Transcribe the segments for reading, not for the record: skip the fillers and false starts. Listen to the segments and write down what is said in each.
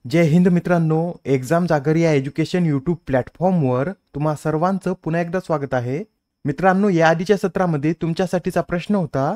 जय हिंद मित्रांनो, एक्झाम जागर या एज्युकेशन यूट्यूब प्लॅटफॉर्मवर तुम्हा सर्वांचं पुन्हा एकदा स्वागत आहे. मित्रांनो, या आधीच्या सत्रामध्ये तुमच्यासाठीचा प्रश्न होता,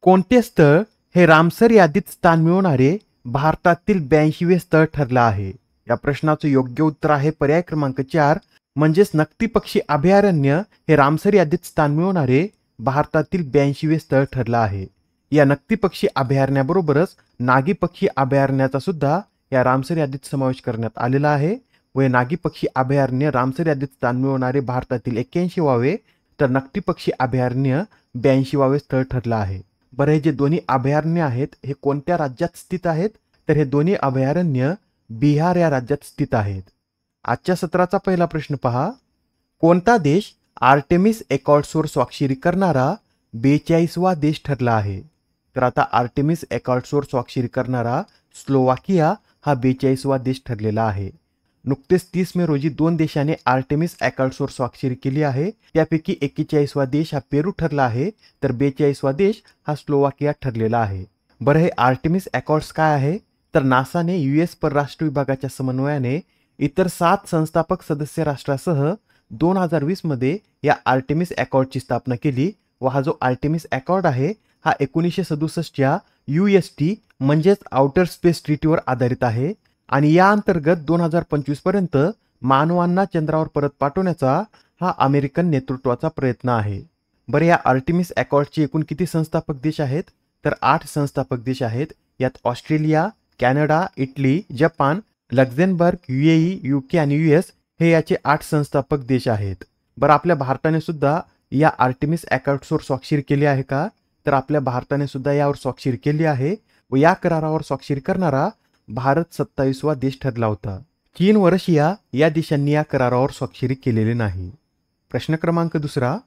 कोणते स्थळ हे रामसर यादीत स्थान मिळवणारे भारतातील 82वे स्थळ ठरलं आहे? या प्रश्नाचं योग्य उत्तर आहे पर्याय क्रमांक 4, म्हणजेच नक्ती पक्षी अभयारण्य हे रामसर यादीत स्थान मिळवणारे भारतातील 82वे स्थळ ठरलं आहे. या नक्ती पक्षी अभयारण्याबरोबरच नागी पक्षी अभयारण्याचा सुद्धा या रामसर यादीत समावेश करण्यात आलेला आहे. व हे नागी पक्षी अभयारण्य रामसर यादीत स्थान मिळवणारे भारतातील 81वावे तर नक्ती पक्षी अभयारण्य 82वावे स्थळ ठरलं आहे. बरं, हे जे दोन्ही अभयारण्य आहेत हे कोणत्या राज्यात स्थित आहेत? तर हे दोन्ही अभयारण्य बिहार या राज्यात स्थित आहेत. आजच्या सत्राचा पहिला प्रश्न पहा, कोणता देश आर्टेमिस एकॉर्ड्सवर स्वाक्षरी करणारा 42वा देश ठरला आहे? तर आता आर्टेमिस एकॉर्ड्सवर स्वाक्षरी करणारा स्लोवाकिया हा 42वा देश ठरलेला आहे. नुकतेच 30 मे रोजी 2 देशांनी आर्टेमिस एकॉर्ड्सवर स्वाक्षरी केली आहे. त्यापैकी 41वा देश हा पेरू ठरला आहे, तर 42वा देश हा स्लोवाकिया ठरलेला आहे. बरं, हे आर्टेमिस एकॉर्ड्स काय आहे? तर नासाने US परराष्ट्र विभागाच्या समन्वयाने इतर 7 संस्थापक सदस्य राष्ट्रासह 2020 मध्ये या आर्टेमिस एकॉर्डची स्थापना केली. व हा जो आर्टेमिस एकॉर्ड आहे हा 1967च्या UST म्हणजेच आउटर स्पेस ट्रीटीवर आधारित आहे आणि या अंतर्गत 2025 पर्यंत मानवांना चंद्रावर परत पाठवण्याचा हा अमेरिकन नेतृत्वाचा प्रयत्न आहे. बरं, या आर्टेमिस एकॉर्डचे एकूण किती संस्थापक देश आहेत? तर 8 संस्थापक देश आहेत. यात Australia, Canada, Italy, Japan, Luxembourg, UAE, UK आणि US हे याचे 8 संस्थापक देश आहेत. बरं, आपल्या भारताने सुद्धा या आर्टेमिस एकॉर्ड्सवर स्वाक्षरी केली आहे का? तर आपल्या भारताने सुद्धा यावर स्वाक्षरी केली आहे व या करारावर स्वाक्षरी करणारा भारत 27वा देश ठरला होता. चीन व रशिया या देशांनी या करारावर स्वाक्षरी केलेली नाही. प्रश्न क्रमांक 2,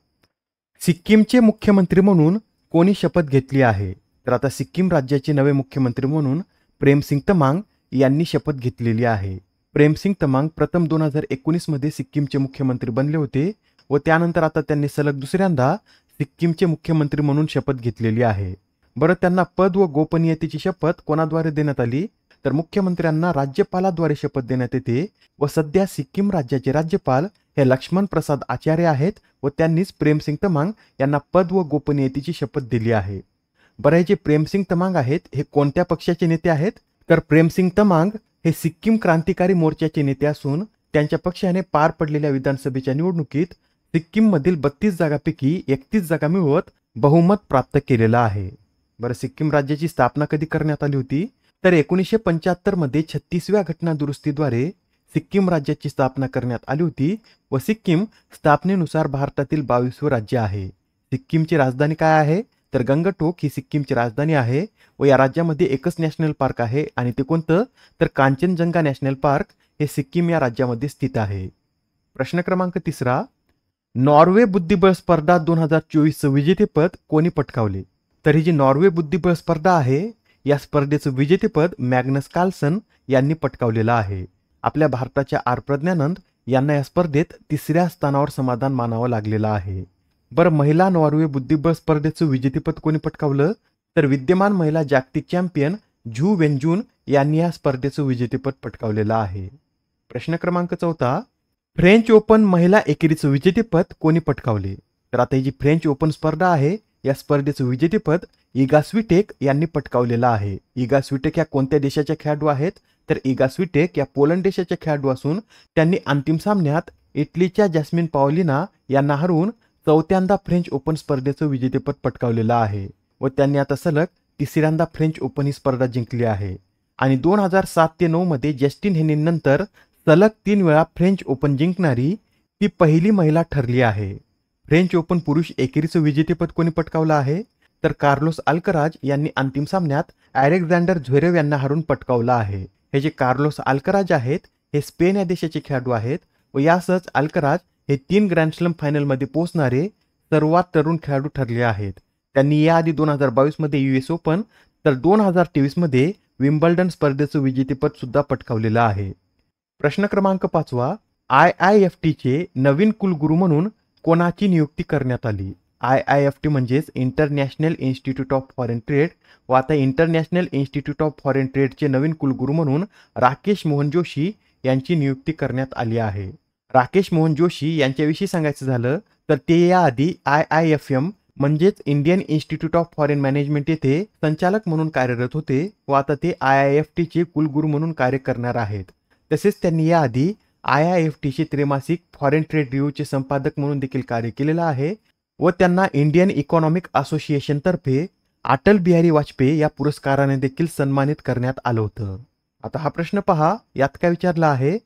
सिक्कीमचे मुख्यमंत्री म्हणून कोणी शपथ घेतली आहे? तर आता सिक्कीम राज्याचे नवे मुख्यमंत्री म्हणून प्रेमसिंग तमांग यांनी शपथ घेतलेली आहे. प्रेमसिंग तमांग प्रथम 2019 मध्ये सिक्कीमचे मुख्यमंत्री बनले होते व त्यानंतर आता त्यांनी सलग दुसऱ्यांदा सिक्कीमचे मुख्यमंत्री म्हणून शपथ घेतलेली आहे. बरं, त्यांना पद व गोपनीयतेची शपथ कोणाद्वारे देण्यात आली? तर मुख्यमंत्र्यांना राज्यपालाद्वारे शपथ देण्यात येते व सध्या सिक्कीम राज्याचे राज्यपाल हे लक्ष्मण प्रसाद आचार्य आहेत व त्यांनीच प्रेमसिंग तमांग यांना पद व गोपनीयतेची शपथ दिली आहे. बरं, हे जे प्रेमसिंग तमांग आहेत हे कोणत्या पक्षाचे नेते आहेत? तर प्रेमसिंग तमांग हे सिक्कीम क्रांतिकारी मोर्चाचे नेते असून त्यांच्या पक्षाने पार पडलेल्या विधानसभेच्या निवडणुकीत सिक्कीममधील 32 जागांपैकी 31 जागा मिळवत बहुमत प्राप्त केलेलं आहे. बरं, सिक्कीम राज्याची स्थापना कधी करण्यात आली होती? तर 1975 मध्ये 36व्या घटना दुरुस्तीद्वारे सिक्कीम राज्याची स्थापना करण्यात आली होती व सिक्कीम स्थापनेनुसार भारतातील 22वे राज्य आहे. सिक्कीमची राजधानी काय आहे? तर गंगटोक ही सिक्कीमची राजधानी आहे व या राज्यामध्ये एकच नॅशनल पार्क आहे आणि ते कोणतं? तर कांचनजंगा नॅशनल पार्क हे सिक्कीम या राज्यामध्ये स्थित आहे. प्रश्न क्रमांक 3, नॉर्वे बुद्धिबळ स्पर्धा 2024चं विजेतेपद कोणी पटकावले? तर ही जी नॉर्वे बुद्धिबळ स्पर्धा आहे या स्पर्धेचं विजेतेपद मॅग्नस कार्लसन यांनी पटकावलेलं आहे. आपल्या भारताच्या आर प्रज्ञानंद यांना या स्पर्धेत 3ऱ्या स्थानावर समाधान मानावं लागलेलं आहे. बरं, महिला नॉर्वे बुद्धिबळ स्पर्धेचं विजेतेपद कोणी पटकावलं? तर विद्यमान महिला जागतिक चॅम्पियन झू वेनजून यांनी या स्पर्धेचं विजेतेपद पटकावलेलं आहे. प्रश्न क्रमांक 4, फ्रेंच ओपन महिला एकेरीचं विजेतेपद कोणी पटकावले? तर आता ही जी फ्रेंच ओपन स्पर्धा आहे या स्पर्धेचं विजेतेपद इगा स्विटेक यांनी पटकावलेलं आहे. इगा स्विटेक या कोणत्या देशाच्या खेळाडू आहेत? तर इगा स्विटेक या पोलंड देशाच्या खेळाडू असून त्यांनी अंतिम सामन्यात इटलीच्या जॅस्मिन पाओलिना यांना हरवून 4थ्यांदा फ्रेंच ओपन स्पर्धेचं विजेतेपद पटकावलेलं आहे व त्यांनी आता सलग 3ऱ्यांदा फ्रेंच ओपन ही स्पर्धा जिंकली आहे. आणि 2007 ते 9 मध्ये जस्टिन हेनिन नंतर सलग 3 वेळा फ्रेंच ओपन जिंकणारी ती पहिली महिला ठरली आहे. फ्रेंच ओपन पुरुष एकेरीचं विजेतेपद कोणी पटकावलं आहे? तर कार्लोस अल्कराज यांनी अंतिम सामन्यात अलेक्झांडर झ्वेरेव यांना हरवून पटकावलं आहे. हे जे कार्लोस अल्कराज आहेत हे स्पेन या देशाचे खेळाडू आहेत व यासच अल्कराज हे 3 ग्रँडस्लॅम फायनलमध्ये पोहोचणारे सर्वात तरुण खेळाडू ठरले आहेत. त्यांनी याआधी 2022 मध्ये US ओपन तर 2023 मध्ये विम्बल्डन स्पर्धेचं विजेतेपद सुद्धा पटकावलेलं आहे. प्रश्न क्रमांक 5, IIFT चे नवीन कुलगुरू म्हणून कोणाची नियुक्ती करण्यात आली? IIFT म्हणजेच international institute of foreign trade व आता इंटरनॅशनल इन्स्टिट्यूट ऑफ फॉरेन ट्रेडचे नवीन कुलगुरू म्हणून राकेश मोहन जोशी यांची नियुक्ती करण्यात आली आहे. राकेश मोहन जोशी यांच्याविषयी सांगायचं झालं तर ते याआधी IIFM म्हणजेच Indian institute of foreign management येथे संचालक म्हणून कार्यरत होते व आता ते IIFTचे कुलगुरू म्हणून कार्य करणार आहेत. तसेच त्यांनी याआधी IIFTचे त्रैमासिक फॉरेन ट्रेड रिव्ह्यूचे संपादक म्हणून देखील कार्य केलेलं आहे व त्यांना इंडियन इकॉनॉमिक असोसिएशन तर्फे अटल बिहारी वाजपेयी या पुरस्काराने देखील सन्मानित करण्यात आलं होतं. आता हा प्रश्न पहा, यात काय विचारला आहे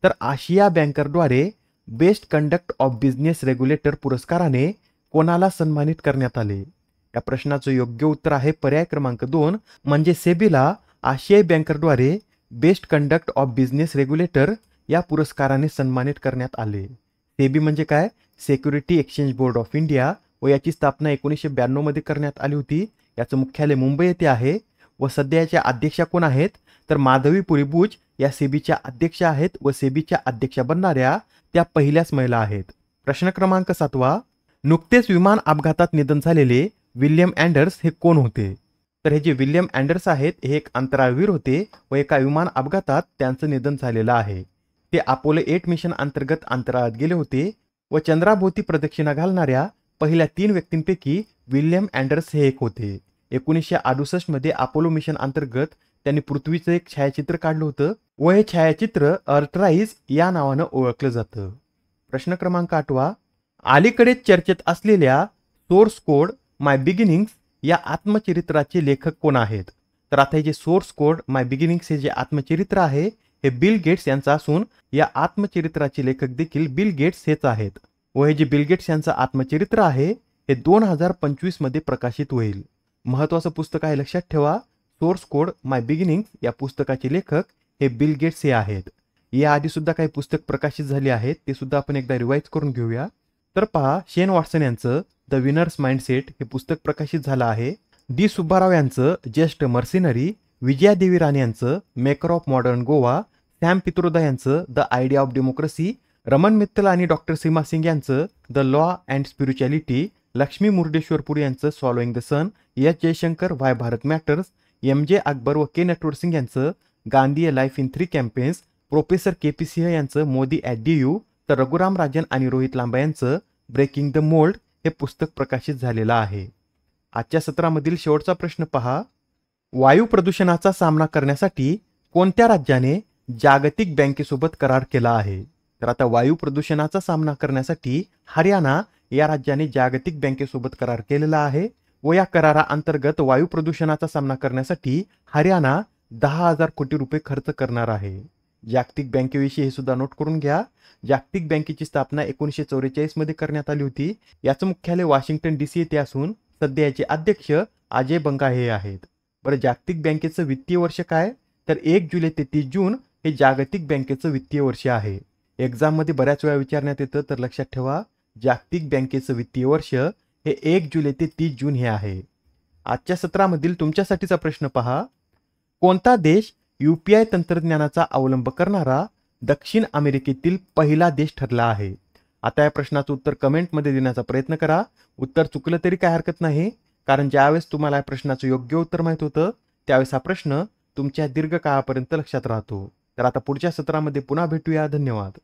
तर आशिया बँकरद्वारे best conduct of business regulator पुरस्काराने कोणाला सन्मानित करण्यात आले? या प्रश्नाचं योग्य उत्तर आहे पर्याय क्रमांक 2 म्हणजे सेबीला आशियाई बँकरद्वारे best conduct of business regulator या पुरस्काराने सन्मानित करण्यात आले. सेबी म्हणजे काय? Security exchange board of India व याची स्थापना 1992 मध्ये करण्यात आली होती. याचं मुख्यालय मुंबई येथे आहे व सध्याच्या अध्यक्षा कोण आहेत तर माधवीपुरी बुच या सेबीच्या अध्यक्षा आहेत व सेबीच्या अध्यक्षा बनणाऱ्या त्या पहिल्याच महिला आहेत. प्रश्न क्रमांक 7 नुकतेच विमान अपघातात निधन झालेले विल्यम अँडर्स हे कोण होते? तर हे जे विल्यम अँडर्स आहेत हे एक अंतराळवीर होते व एका विमान अपघातात त्यांचं निधन झालेलं आहे. ते अपोलो 8 मिशन अंतर्गत अंतराळात गेले होते व चंद्राभोवती प्रदक्षिणा घालणाऱ्या पहिल्या 3 व्यक्तींपैकी विल्यम अँडर्स हे एक होते. 1968 मध्ये अपोलो मिशन अंतर्गत त्यांनी पृथ्वीचं एक छायाचित्र काढलं होतं व हे छायाचित्र अर्थराईज या नावानं ओळखलं जातं. प्रश्न क्रमांक 8 अलीकडेच चर्चेत असलेल्या सोर्स कोड माय बिगिनिंग्स या आत्मचरित्राचे लेखक कोण आहेत? तर आता हे जे सोर्स कोड माय बिगिनिंग्स हे जे आत्मचरित्र आहे हे बिल गेट्स यांचं असून या आत्मचरित्राचे लेखक देखील बिल गेट्स हेच आहेत व हे जे बिल गेट्स यांचं आत्मचरित्र आहे हे 2025 मध्ये प्रकाशित होईल. महत्वाचं पुस्तक आहे, लक्षात ठेवा. सोर्स कोड माय बिगिनिंग्स या पुस्तकाचे लेखक हे बिल गेट्स हे आहेत. याआधी सुद्धा काही पुस्तक प्रकाशित झाली आहेत, ते सुद्धा आपण एकदा रिवाइज करून घेऊया. तर पहा, शेन वॉटसन यांचं द विनर्स माइंडसेट हे पुस्तक प्रकाशित झालं आहे. डी सुब्बाराव यांचं जस्ट मर्सिनरी, विजया देवी राणे यांचं maker of modern Goa, Sam Pitroda यांचं the idea of democracy, Raman Mittal आणि डॉक्टर सीमा सिंग यांचं the law and spirituality, Lakshmi Murdeshwarpur यांचं following the sun, S Jaishankar why Bharat matters, MJ Akbar व के नटवर सिंग यांचं Gandhi a life in 3 campaigns, professor KP Singh यांचं मोदी ॲट DU, तर रघुराम राजन आणि रोहित लांबा यांचं ब्रेकिंग द मोल्ड हे पुस्तक प्रकाशित झालेलं आहे. आजच्या सत्रामधील शेवटचा प्रश्न पहा, वायू प्रदूषणाचा सामना करण्यासाठी कोणत्या राज्याने जागतिक बँकेसोबत करार केला आहे? तर आता वायू प्रदूषणाचा सामना करण्यासाठी हरियाणा या राज्याने जागतिक बँकेसोबत करार केलेला आहे व या कराराअंतर्गत वायू प्रदूषणाचा सामना करण्यासाठी हरियाणा 10,000 कोटी रुपये खर्च करणार आहे. जागतिक बँकेविषयी हे सुद्धा नोट करून घ्या. जागतिक बँकेची स्थापना 1944 मध्ये करण्यात आली होती. याचं मुख्यालय वॉशिंग्टन DC येथे असून सध्या याचे अध्यक्ष अजय बंगा हे आहेत. बरं, जागतिक बँकेचं वित्तीय वर्ष काय? तर 1 जुलै ते 30 जून हे जागतिक बँकेचं वित्तीय वर्ष आहे. एक्झाम मध्ये बऱ्याच वेळा विचारण्यात येतं, तर लक्षात ठेवा जागतिक बँकेचं वित्तीय वर्ष हे 1 जुलै ते 30 जून हे आहे. आजच्या सत्रामधील तुमच्यासाठीचा प्रश्न पहा, कोणता देश UPI तंत्रज्ञानाचा अवलंब करणारा दक्षिण अमेरिकेतील पहिला देश ठरला आहे? आता या प्रश्नाचं उत्तर कमेंटमध्ये देण्याचा प्रयत्न करा. उत्तर चुकलं तरी काय हरकत नाही, कारण ज्यावेळेस तुम्हाला या प्रश्नाचं योग्य उत्तर माहित होतं त्यावेळेस हा प्रश्न तुमच्या दीर्घकाळापर्यंत लक्षात राहतो. तर आता पुढच्या सत्रामध्ये पुन्हा भेटूया. धन्यवाद.